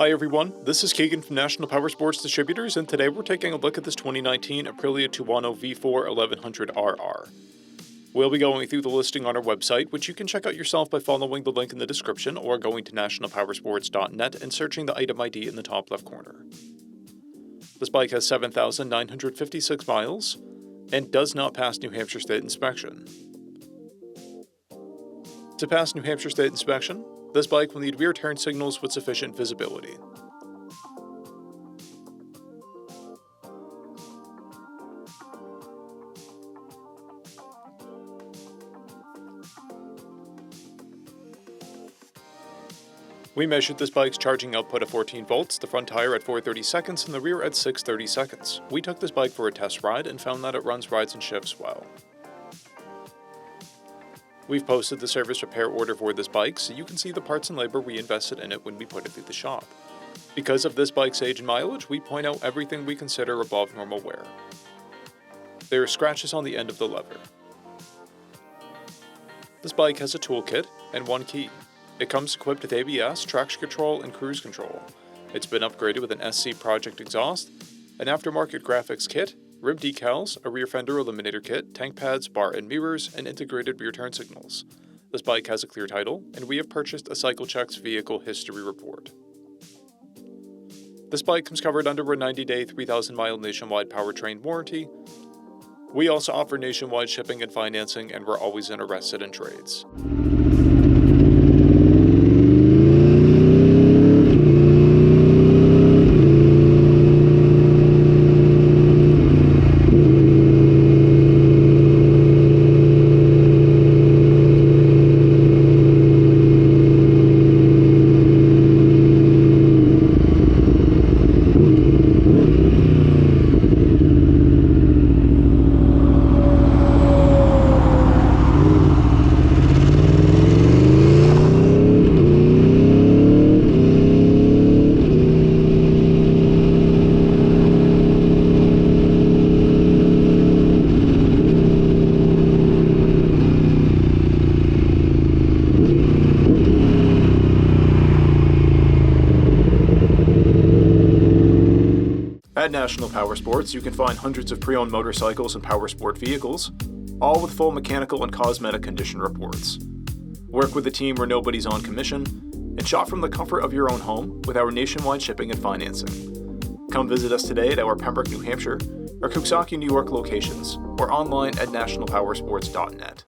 Hi everyone, this is Keegan from National Powersports Distributors, and today we're taking a look at this 2019 Aprilia TUONO V4 1100RR. We'll be going through the listing on our website, which you can check out yourself by following the link in the description or going to nationalpowersports.net and searching the item ID in the top left corner. This bike has 7,956 miles and does not pass New Hampshire State inspection. To pass New Hampshire State inspection, this bike will need rear turn signals with sufficient visibility. We measured this bike's charging output at 14 volts, the front tire at 430 seconds, and the rear at 630 seconds. We took this bike for a test ride and found that it runs, rides, and shifts well. We've posted the service repair order for this bike so you can see the parts and labor we invested in it when we put it through the shop. Because of this bike's age and mileage, we point out everything we consider above normal wear. There are scratches on the end of the lever. This bike has a toolkit and one key. It comes equipped with ABS, traction control, and cruise control. It's been upgraded with an SC Project exhaust, an aftermarket graphics kit, rim decals, a rear fender eliminator kit, tank pads, bar and mirrors, and integrated rear turn signals. This bike has a clear title, and we have purchased a CycleCheck's vehicle history report. This bike comes covered under a 90-day, 3,000-mile nationwide powertrain warranty. We also offer nationwide shipping and financing, and we're always interested in trades. At National Powersports, you can find hundreds of pre-owned motorcycles and powersport vehicles, all with full mechanical and cosmetic condition reports. Work with a team where nobody's on commission, and shop from the comfort of your own home with our nationwide shipping and financing. Come visit us today at our Pembroke, New Hampshire, or Coxsackie, New York locations, or online at nationalpowersports.net.